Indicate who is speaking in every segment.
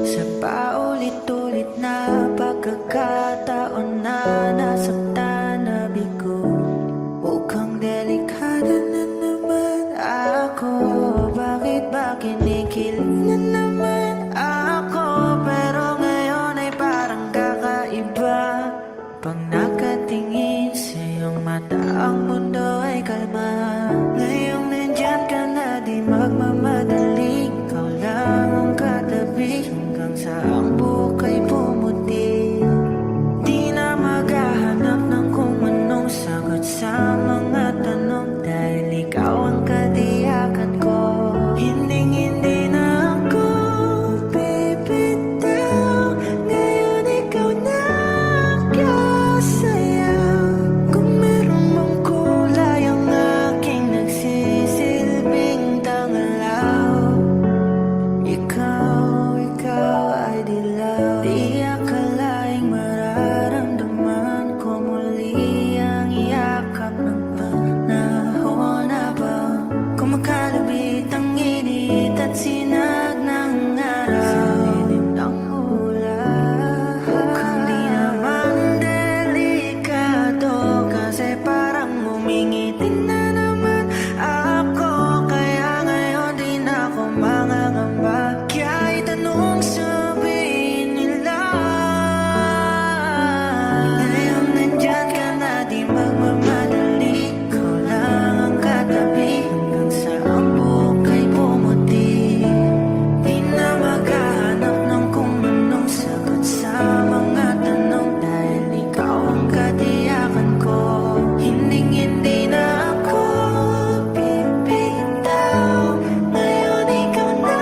Speaker 1: Sa paulit-ulit na pagkakataon na nasaktan na bigo, mukhang delikada na naman ako. Bakit ba kinikilig na naman ako? Pero ngayon ay parang kakaiba. Pag nakatingin sa iyong mata, ang mundo ay kalma. Ngayong nandyan ka na, di magmamadali. Ikaw lang ang katabi hanggang sa ang buhok ay pumuti. Di na maghahanap ng kung anong sagot sa mga tanong, dahil ikaw ang katiyakan ko. Hindi na ako bibitaw. Ngayon ikaw na kasayaw. Kung meron mang kulay ang aking nagsisilbing tangalaw, ikaw ay dilaw. Di akalaing mararamdaman ko muli ang yakap ng panahon habang kumakalabit ang init at sinag ng araw. Sa lilim ng ulap, mukhang di naman delikado, kasi parang umingiti na naman ako. Kaya ngayon di na ako mangangamba. Kahit anong sabihin nila, ngayon nandyan ka na, di magmamadali. Ikaw lang ang katabi hanggang sa ang buhok ay pumuti. Di na maghahanap ng kung anong sagot sa mga tanong, dahil ikaw ang katiyakan ko. Hindi na ako bibitaw. Ngayon ikaw na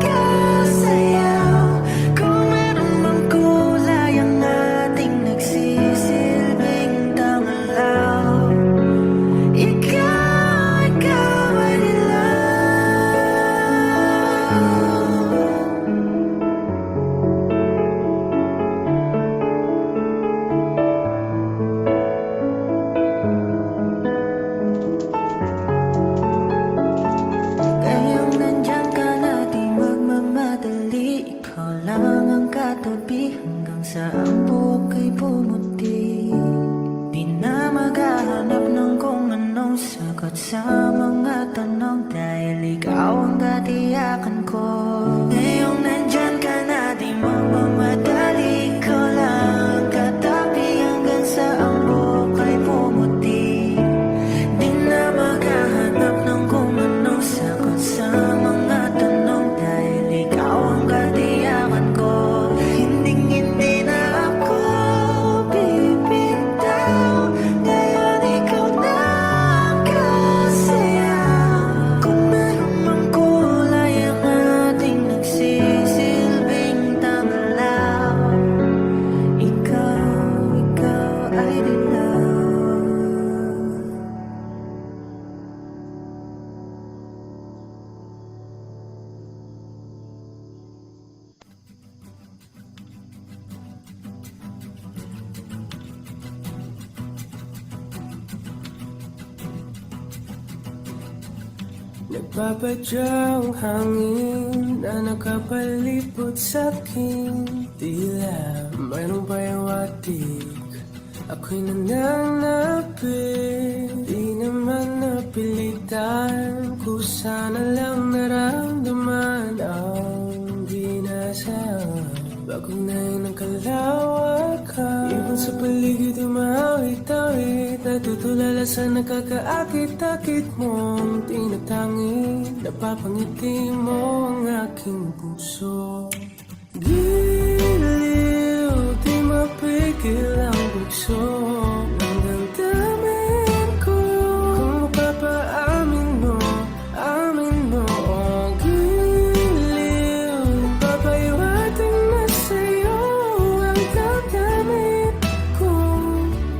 Speaker 1: kasayaw. Kung meron mang kulay ang ating nagsisilbing tangalaw, ikaw ay dilaw. Ngayong nandyan ka na, di magmamadali. Ikaw lang ang katabi hanggang sa ang buhok ay pumuti. Di na maghahanap ng kung anong sagot sa mga tanong, dahil ikaw ang katiyakan ko. Ngayong nandyan ka na, di magmamadali. Ikaw lang ang katabi hanggang sa ang buhok ay pumuti. Di na maghahanap ng kung anong sagot sa mga tanong, dahil ikaw ang katiyakan ko. Hindi na ako bibitaw. Ngayon ikaw na kasayaw. Kung meron mang kulay ang ating nagsisilbing tangalaw, ikaw ay dilaw.
Speaker 2: Nagpapadyang hangin na nakapalipot sa'king tila mayroong payawatig. Ako'y nananapit, di naman napilitan. Kusa na lang naramdaman ang ginasaan. Bagong nain ng kalawakan, ibon sa paligid umawit-awit. Natutulala sa nakakaakit-akit mong tinatangi. Napapangiti mo ang aking puso. Giliw, di mapigil ang bugso ng damdamin ko. Kung mapapaamin mo, amin mo. Giliw, papahiwating na sa'yo ang damdamin ko.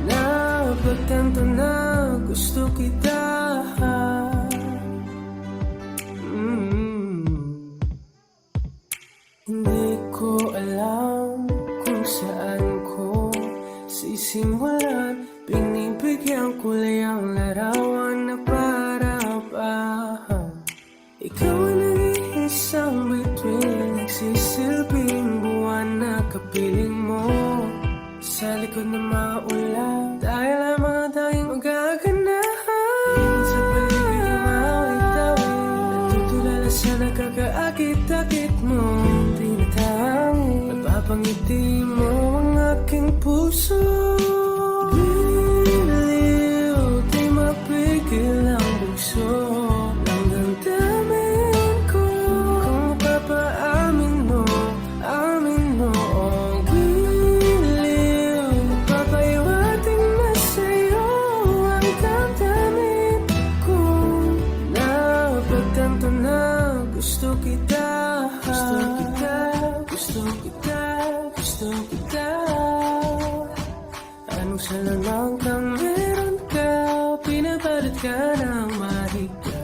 Speaker 2: Napagtanto na gusto kita. Hindi ko alam kung saan ko sisimulan. Binibigyan ko lang ang larawan na para ba Ikaw ang nag-iisang bituin, nagsisilbi piling mo sa likod ng mga ulap. Dahil lamang ang tanging magaganahan sa paligid ng mga awit-awit. Natutulala sa nakakaakit-akit mo tinatangin. Napapangiti mo ang aking puso. Giliw, di mapigil ang bugso ng damdamin ko. Kung mapapaamin mo, amin mo. Oh, giliw, napapahiwatig na sa'yo ang damdamin ko. Napagtanto na gusto kita. Gusto kita, gusto kita, gusto kita. Anong salamang kang meron ka, pinabalot ka ng mahigpit.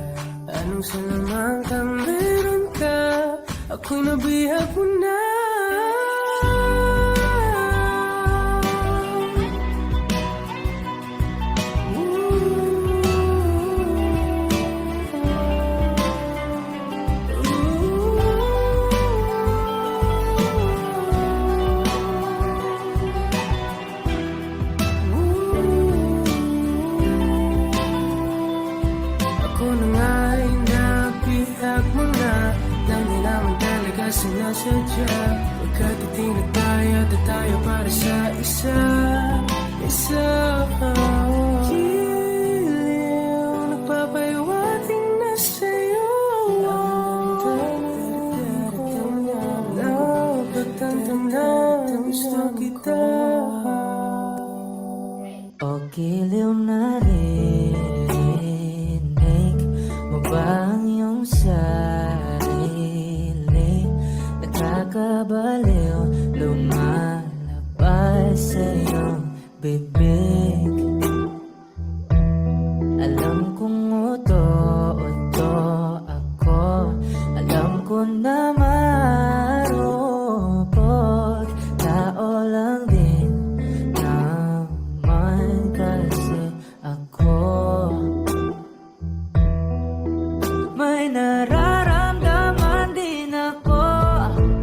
Speaker 2: Anong salamang kang meron ka, ako'y nabihag mo na. Ako na nga'y nabihag mo na nang di naman talaga sinasadya. Pagkatitinag tayo at tayo para sa isa. Giliw, nagpapahiwatig na sa'yo. Napagtantam na gusto kita.
Speaker 1: O giliw na rinig mo ba ang iyong sarili? Nakakabaliw, lumalabas sa iyong bibig. Alam kong uto-uto ako, alam ko na marupok. Tao lang din naman kasi ako. May nararamdaman din ako,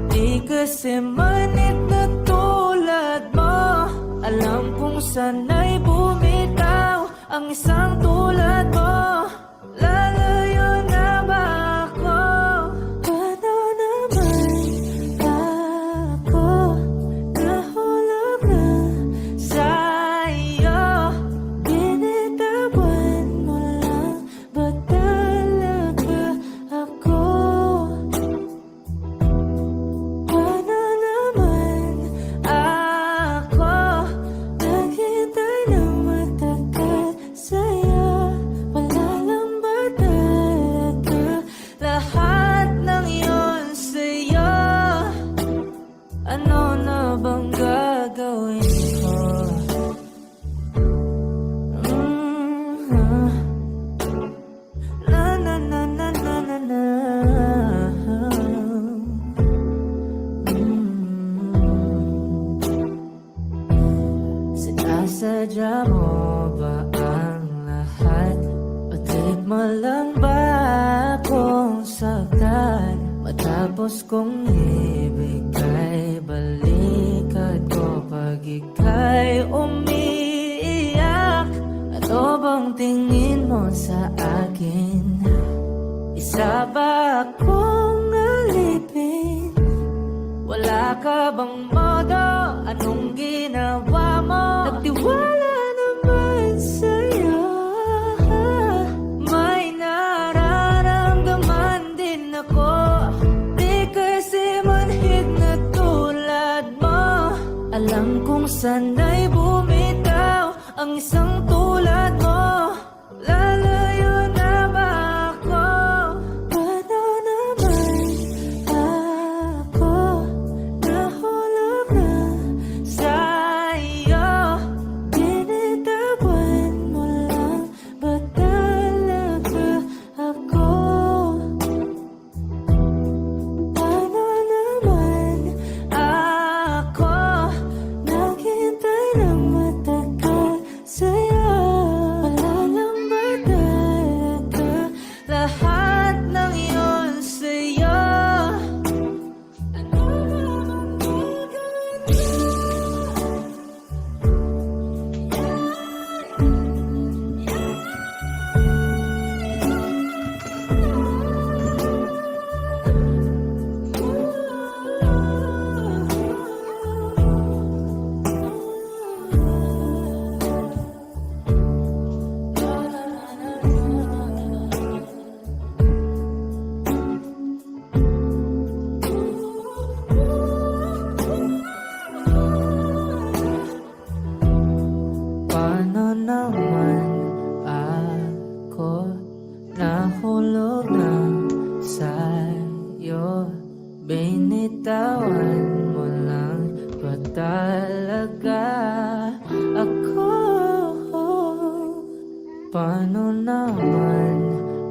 Speaker 1: di kasi manit na tulad mo. Alam kong sana'y bumitaw ang isang tulad mo. Lalayo na ba ako? Paano naman ako nahulog na sa'yo? Binitawan mo lang ba talaga ako? Paano naman ako naghintay ng matagal sa'yo? Wala lang ba talaga lahat ng yun sa'yo? Ano na bang gagawin ko? Na na na na na na na. Sinasadya mo ba ang lahat? O trip mo lang ba akong saktan? Matapos kong ibigay, balikat ko pag ika'y umiiyak. Ano bang tingin mo sa akin? Isa ba akong alipin? Wala ka bang modo? Anong ginawa mo? Nagtiwala naman sa'yo. May nararamdaman din ako, di kasi manhid na tulad mo. Alam kong sana'y bumitaw ang isang tulad mo. Lalayo na ba ako? Paano naman ako nahulog na sa'yo? Binitawan mo lang ba talaga ako? Paano naman ako naghintay ng matagal sa'yo? Bitawan mo lang ba talaga ako? Paano naman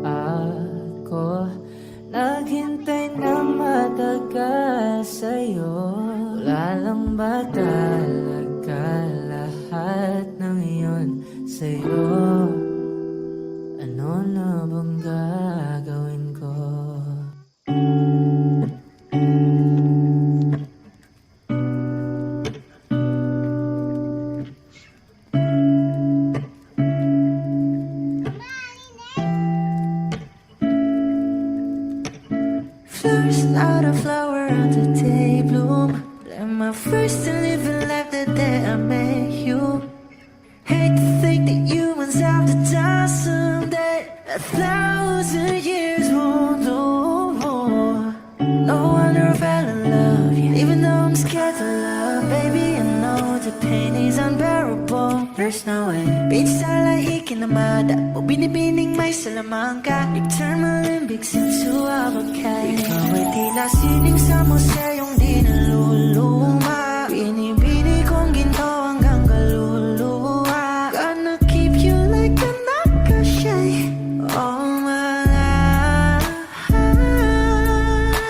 Speaker 1: ako naghintay na matagal sa'yo? Wala lang ba talaga lahat ng iyon sa'yo? Ano na bang gagawin ko? First out a flower on the day bloom. Like my first to living life the day I met you. Hate to think that humans have the time someday. 1,000 years won't do. No wonder I fell in love, yeah. Even though I'm scared to love, baby, I know the pain is unbearable. There's no way. Pinsala ikinamada o binibining may salamangka. You turn my limbics into avocado. Ikaw ay tila sining sa museyong di naluluma. Binibini kong ginto hanggang kaluluwa. Gonna keep you like a nakashay all my life.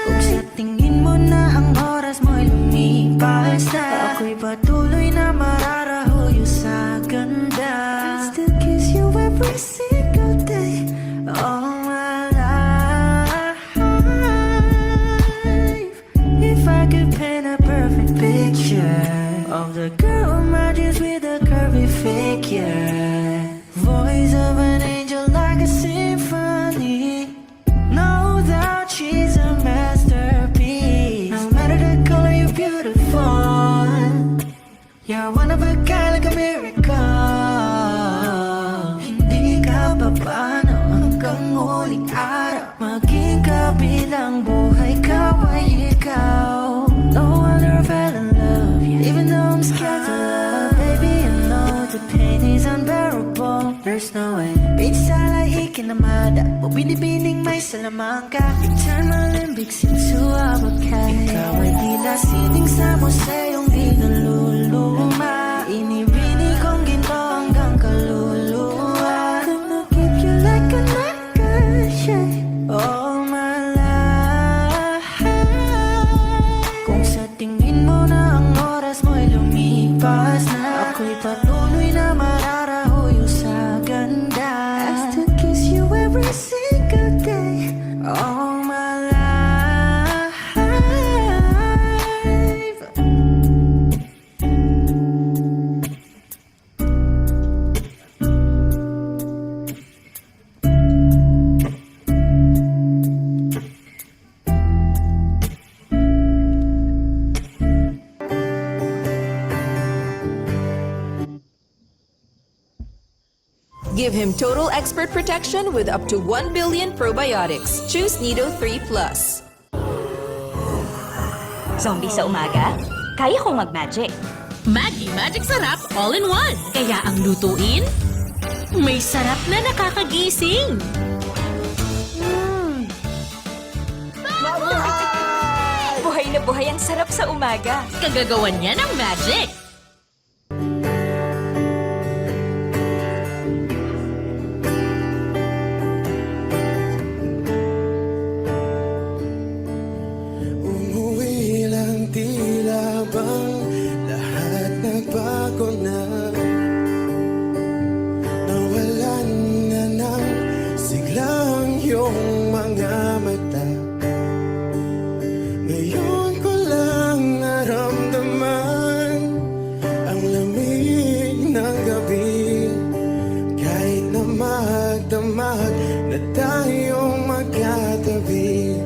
Speaker 1: Kung sa tingin mo na ang oras mo'y lumipas na, ako'y patuloy na mararahuyo sa ganda. I still kiss you every single day all my life. If I could paint a perfect picture of the girl who matches with a curvy figure, voice of an angel like a symphony, no doubt she's a masterpiece. No matter the color, you're beautiful. You're one of a kind, like a miracle. Hindi ka papaano hanggang huling araw. Maging kabilang buhay ka ay ikaw. No wonder I fell in love, yeah. Even though I'm scared to love, baby, I know the pain is unbearable. There's no way. Pinsala ikinamada o binibining may salamangka. You turn my limbics into avocado. Ikaw ay tila sining sa museyong di naluluma. Inibini kong ginto hanggang kaluluwa. Gonna keep you like a nakashay all my life. Kung sa tingin mo na ang oras mo'y lumipas na, ako'y patuloy na mararahuyo sa ganda. I still kiss you every single day all my life.
Speaker 3: Give him total expert protection with up to 1 billion probiotics. Choose Nido 3 Plus.
Speaker 4: Zombie sa umaga? Kaya kong mag-magic.
Speaker 5: Maggi Magic Sarap All-in-One. Kaya ang lutuin, may sarap na nakakagising.
Speaker 4: Buhay na buhay ang sarap sa umaga.
Speaker 5: Kagagawan niya ng magic.
Speaker 2: Umuwi lang, tila bang lahat nagbago na. Nawalan na ng siglang iyong mga mata. Ngayon ko lang naramdaman ang lamig ng gabi. Kahit na magdamag na tayong magkatabi.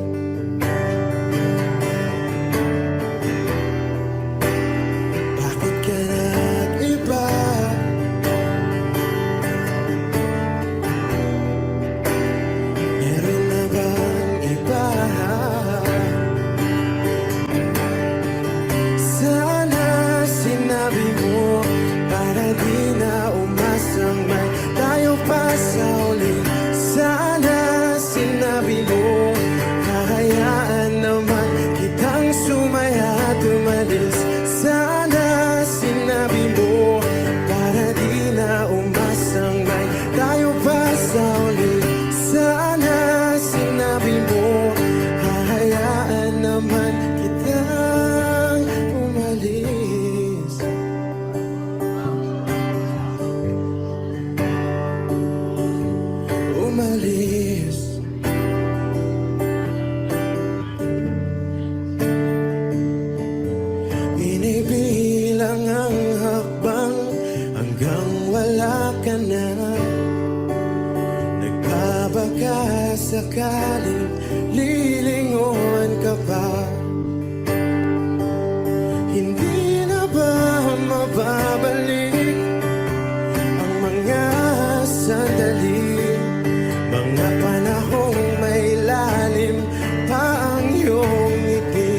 Speaker 2: lang ang hakbang hanggang wala ka na. Nagbabaka sakaling lilingon ka pa. Hindi na ba mababalik ang mga sandali, mga panahong may lalim pa ang iyong ngiti?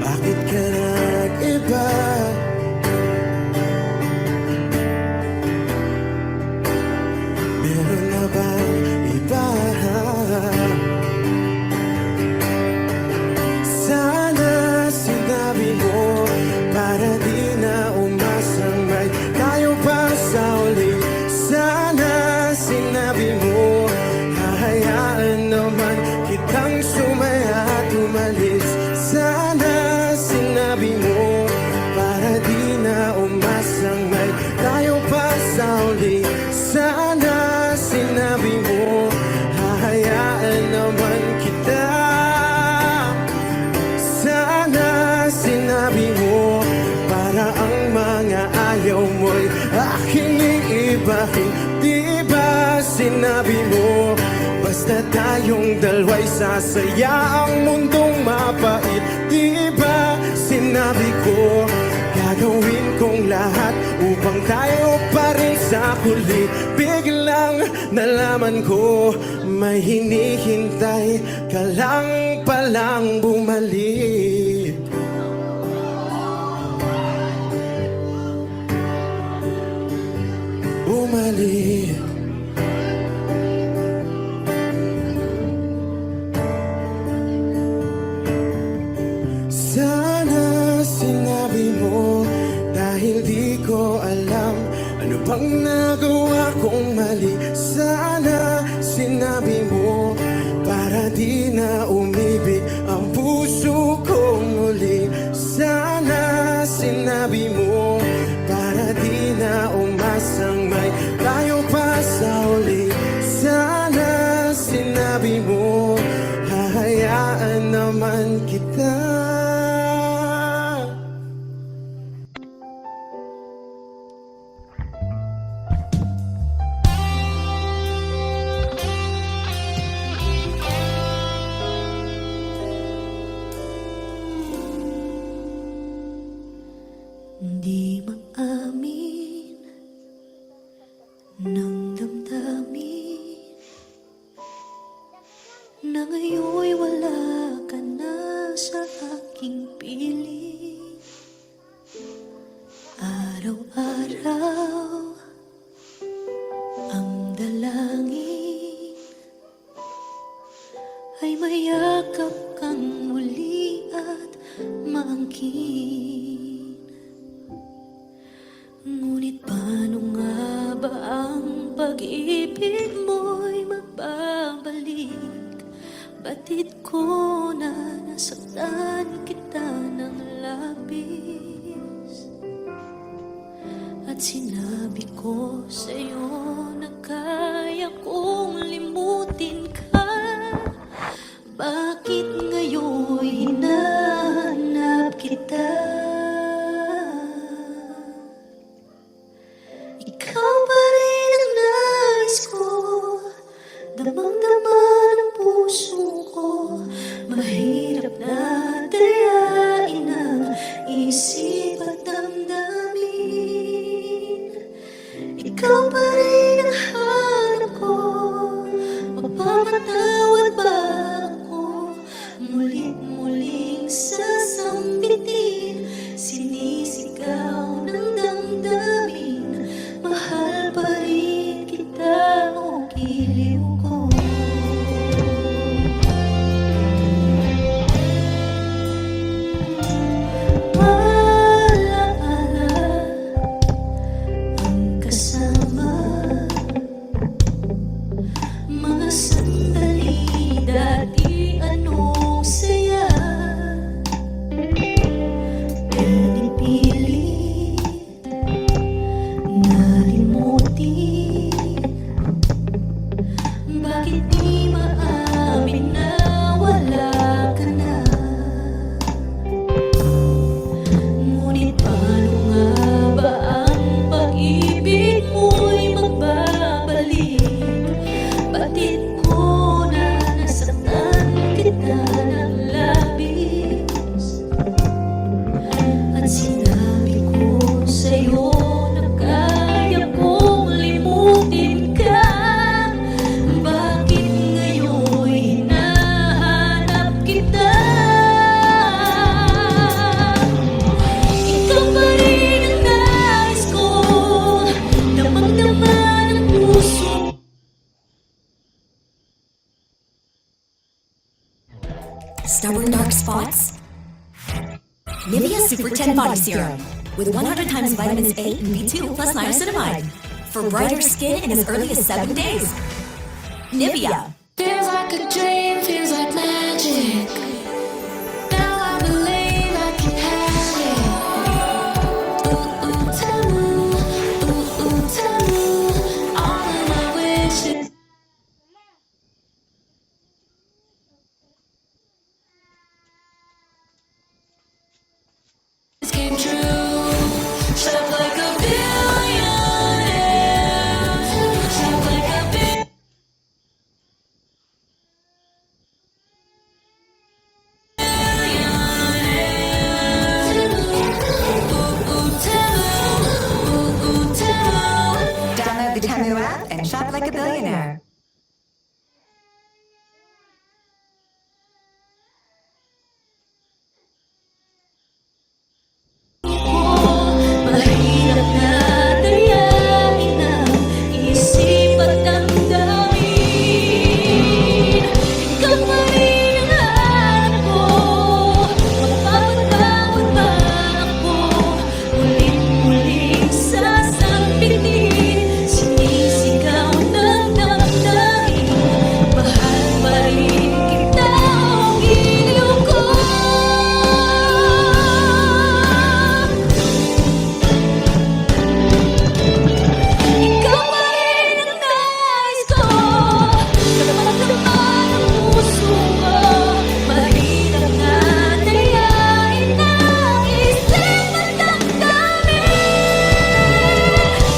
Speaker 2: Bakit ka nag-iba? Meron na bang iba? Sana sinabi mo para di na umasang may tayo pa sa uli. Sana sinabi mo hahayaan naman kitang sumaya at umalis. Sana sinabi mo para di na umasang may tayo pa sa uli. Sana sinabi mo hahayaan naman kita. Sana sinabi mo para ang mga ayaw mo'y aking iibahin. Di ba sinabi mo basta tayong dalawa'y sasaya ang mundong mapait? Di ba sinabi ko gagawin kong lahat upang tayo pa rin sa huli? Biglang nalaman ko may hinihintay ka lang palang bumalik. Bumalik. Sana sinabi mo dahil di ko alam ano bang nagawa kong mali. Sana sinabi mo para di na umibig ang puso kong muli. Sana sinabi mo para di na umasang may tayo pa sa uli. Sana sinabi mo hahayaan naman kita.
Speaker 1: Di mag-amin ng damdamin na ngayon'y wala ka na sa aking piling. Araw-araw ang dalangin ay mayakap kang muli at maangkin. Ngunit paano nga ba ang pag-ibig mo'y magbabalik? Batid ko na nasaktan kita ng labis, at sinabi ko sa'yo na kaya kong limutin ka. Bakit ngayon hinahanap kita? Ikaw pa rin ang nais ko, damang-dama ng puso ko. Mahirap na dayain ang isip at damdamin. Ikaw pa rin ang hanap ko, mapapatawad ba ako? Mulit-muling sasambitin, sinisigaw ng damdamin. Mahal pa rin kita, o giliw ko.
Speaker 6: Stubborn dark spots? Nivea Super 10 Body Serum with 100 times vitamins A and B2 plus niacinamide for brighter skin in as early as 7 days. Nivea.
Speaker 7: Feels like a dream, feels like magic. Now I believe I can have it. Ooh, ooh, Tamu. Ooh, ooh, Tamu. All of my wishes came true. Shop like a billionaire. Shop like a billionaire.
Speaker 8: Download the Temu app and shop like a billionaire.
Speaker 7: Mahirap na dayain ang isip at damdamin. Ikaw pa rin ang hanap ko. Mapapatawad ba ako? Ulit-ulit sasampitin. Sinisigaw ng damdamin. Mahal pa rin kita o giliw ko. Ikaw pa rin ang nais ko. Kapag-kapag ang puso ko. Mahirap na dayain ang isip at damdamin.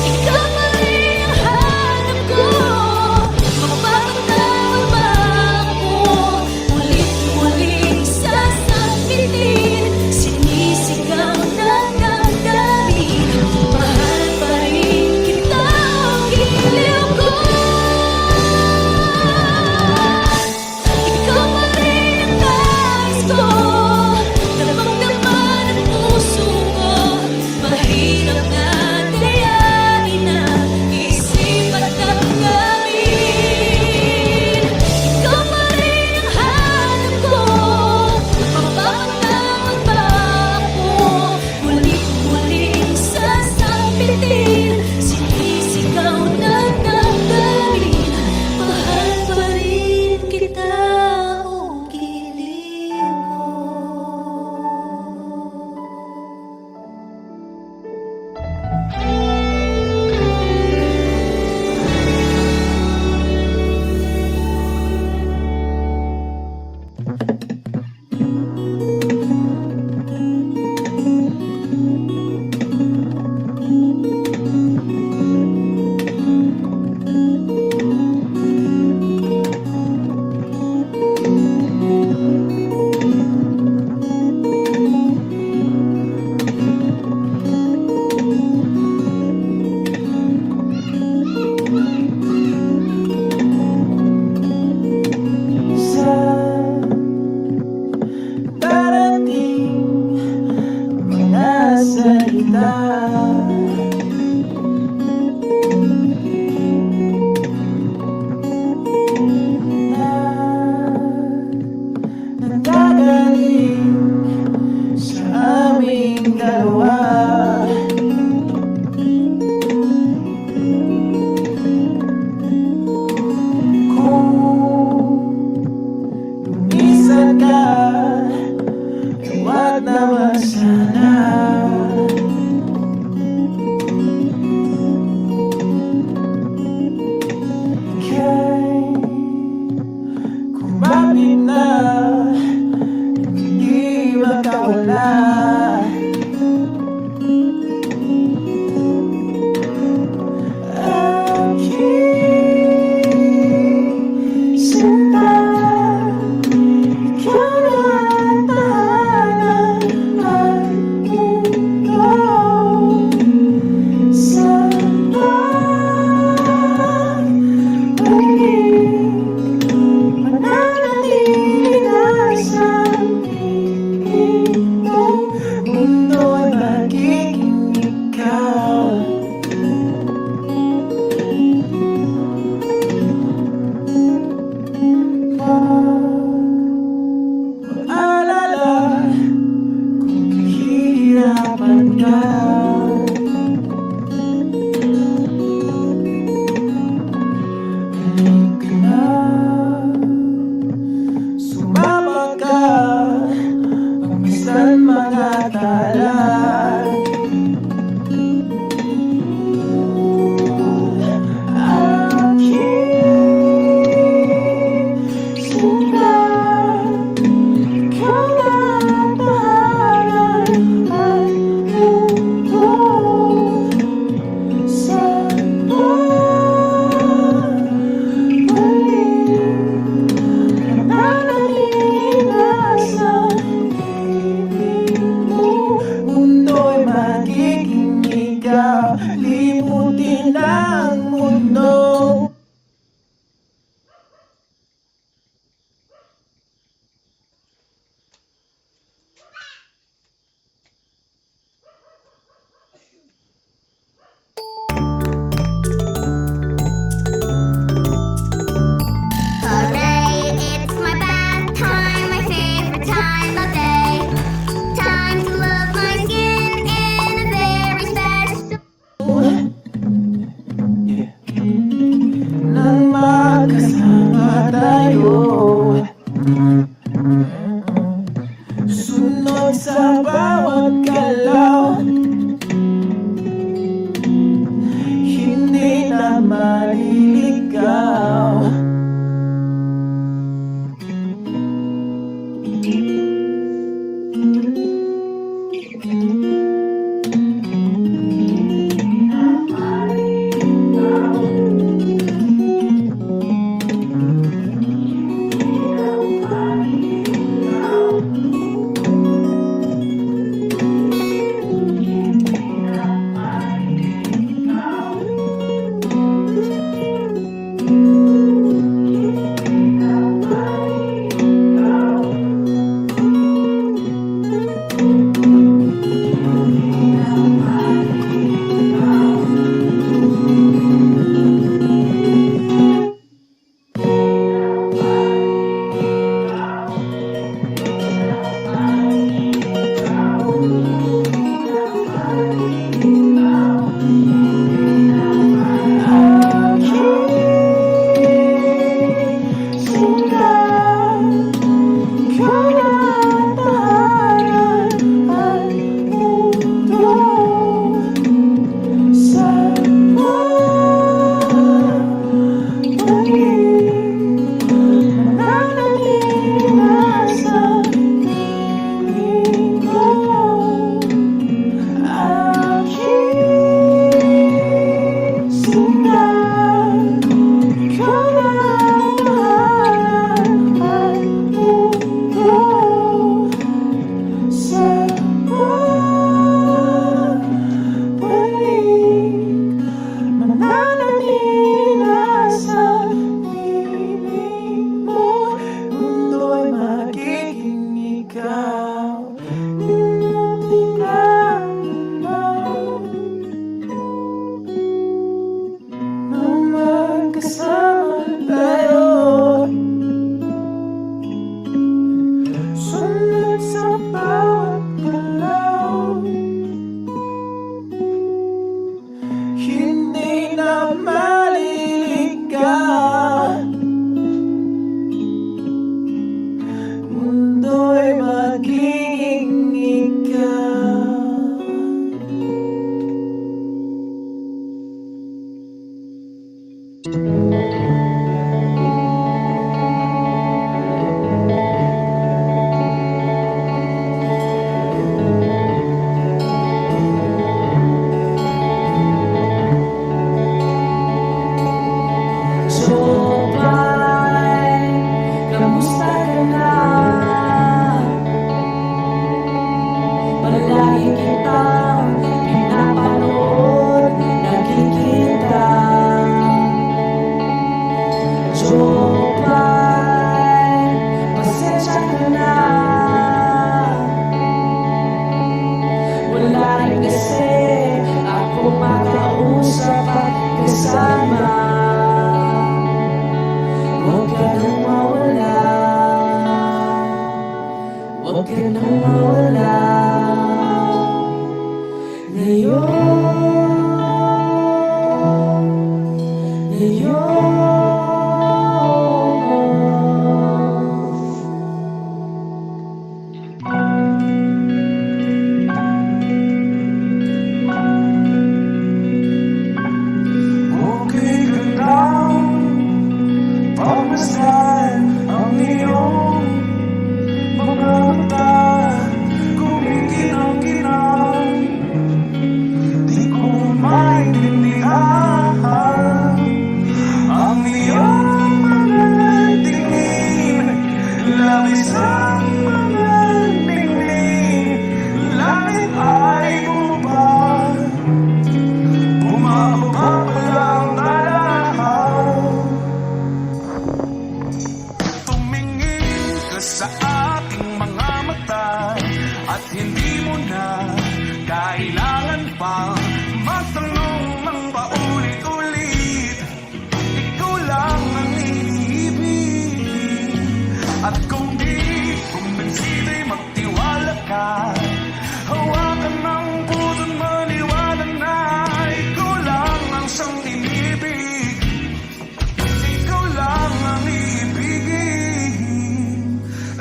Speaker 7: Ikaw pa rin ang hanap ko. Mapapatawad ba ako? Ulit-ulit sasampitin. Sinisigaw ng damdamin. Mahal pa rin kita o giliw ko. Ikaw pa rin ang nais ko. Damang-dama ng puso ko. Mahirap na dayain ang isip at damdamin. Ikaw pa rin ang hanap ko. Mapapatawad ba ako? Ulit-ulit sasampitin. Sinisigaw ng damdamin. Mahal pa rin kita o giliw ko.
Speaker 2: Sa darating mga salita, na nanggagaling sa aming dalawa. Minsan ka, huwag naman sana. Ika'y kumapit na, hindi makawala. Aking sinta, ikaw na ang aking ikaw. Saan ba magiging mananatili na Sunod sa bawat galaw, hindi na maliligaw.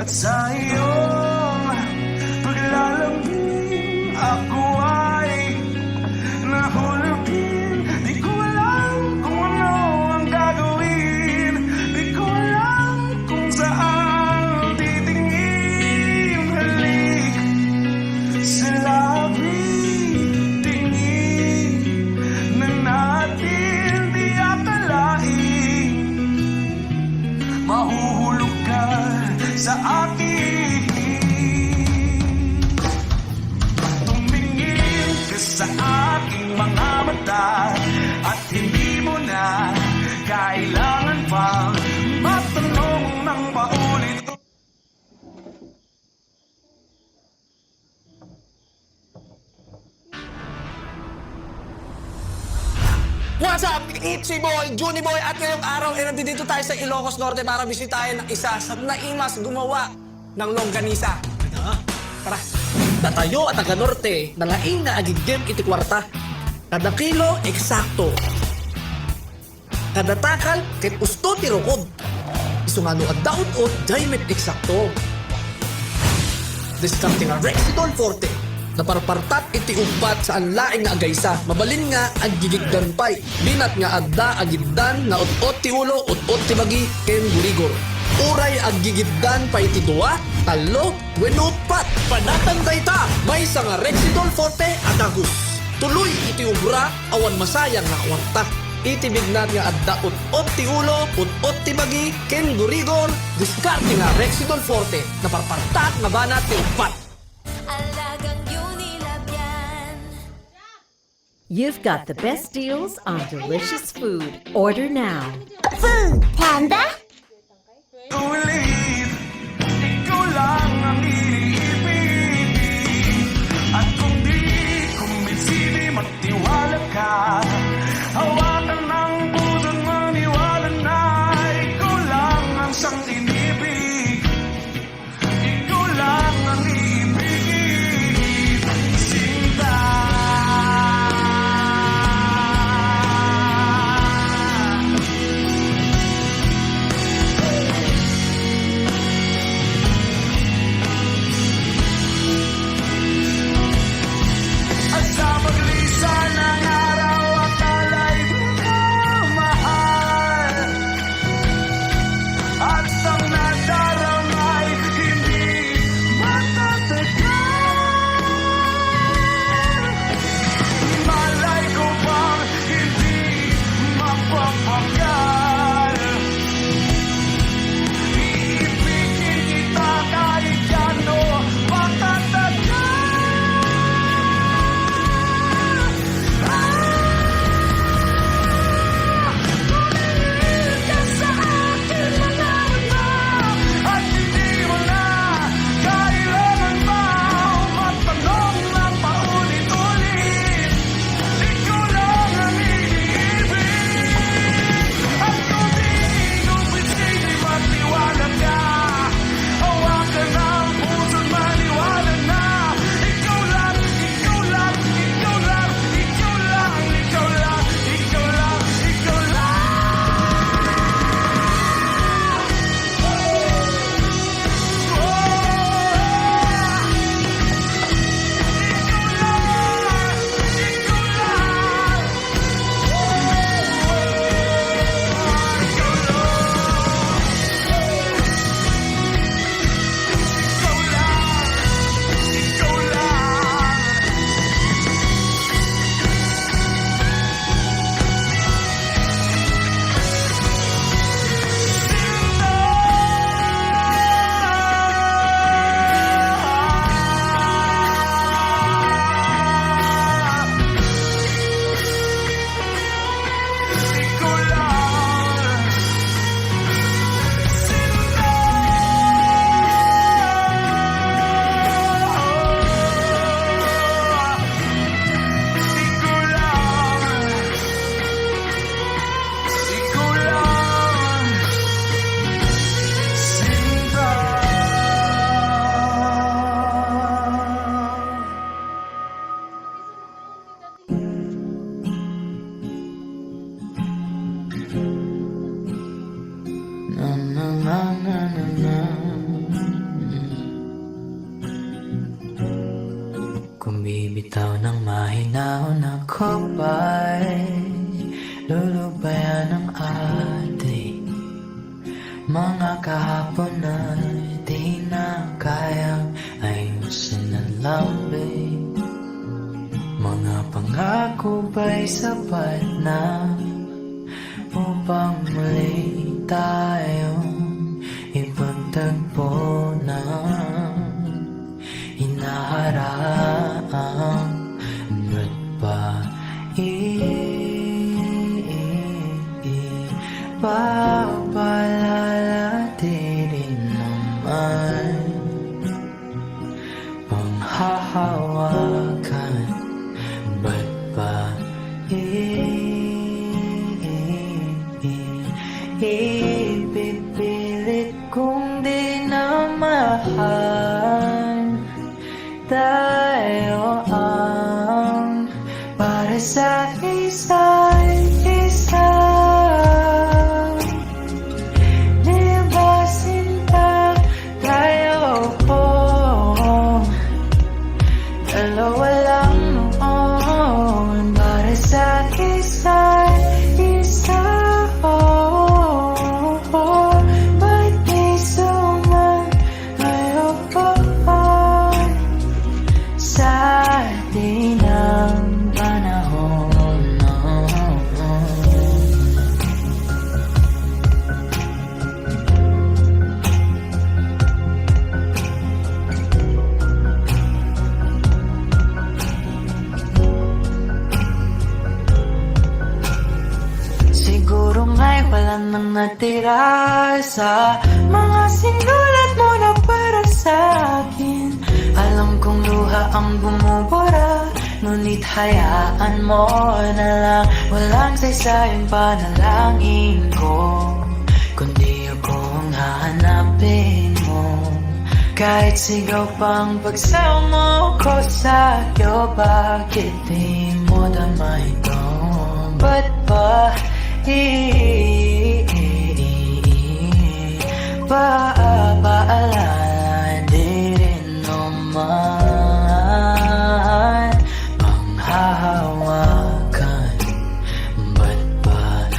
Speaker 2: At sa iyong paglalambing ako ay nahulupin. Di ko alam kung ano ang gagawin. Di ko alam kung saan titingin. Halik sa labi, tingin na natin di akalain. Mahuhulog ka sa akin. Tumingin ka sa aking mga mata at hindi mo na kailangan pang matanong ng paulit.
Speaker 9: What's up? It's si Boy, Juni Boy, at ngayong araw ay nandito tayo sa Ilocos Norte para bisitahin ang isa sa naimas gumawa ng longganisa. Tara. Natayo at taga Norte, nalaing na agigim iti kwarta. Kada kilo, eksakto. Kada takal, kit usto tirukod. Isungano at daot o daymet eksakto. Diskarte nga Rexidol Forte. Naparpartat iti umpat sa anlaing nga agaysa. Mabalin nga ang gigigdan pay. Binat nga adda agiddan na ut-ot ti ulo, ut-ot ti bagi, ken gurigor. Uray ag gigiddan pay ti duwa, talo, wenno pat. Panatan dayta, may sa nga Rexidol Forte at agus. Tuloy iti ubra, awan masayang nga kwarta. Iti bignat nga adda ut-ot ti ulo, ut-ot ti bagi, ken gurigor. Diskarte nga Rexidol Forte. Naparpartat nga banat ti umpat.
Speaker 10: You've got the best deals on delicious food. Order now.
Speaker 7: Food Panda?
Speaker 2: Ulit, ikaw lang ang iniibig. At kung di kumbinsi, magtiwala ka. Hawakan ng puso't maniwala na ikaw lang ang siyang inibig. Ikaw lang ang iibigin. Sinta.
Speaker 1: Bitaw ng mahinaw na ko ba'y lulubayan ng ating mga kahapon na di na kayang ayusin ng lambing. Mga pangako ba'y sapat na upang muli tayong ipagtagpo ng hinaharap? Ba't ba papalalatirin naman panghahawakan? Ba't ba ipipilit kong di na mahal? Tayo ang para sa isa't isa. Di ba sinta tayo? Dalawa lang noon para sa isa't isa. Ba't di suman ngayon sa atin ang panahon? Siguro nga'y wala nang natira sa mga sinulat mo na para sa akin. Alam kong luha ang bumubura, ngunit hayaan mo na lang. Walang saysayang panalangin ko, kundi ako ang hahanapin mo. Kahit sigaw pang pagsama ko sa'yo, bakit di mo dama ito? Ba't ba paalala di rin naman panghahawakan? Ba't ba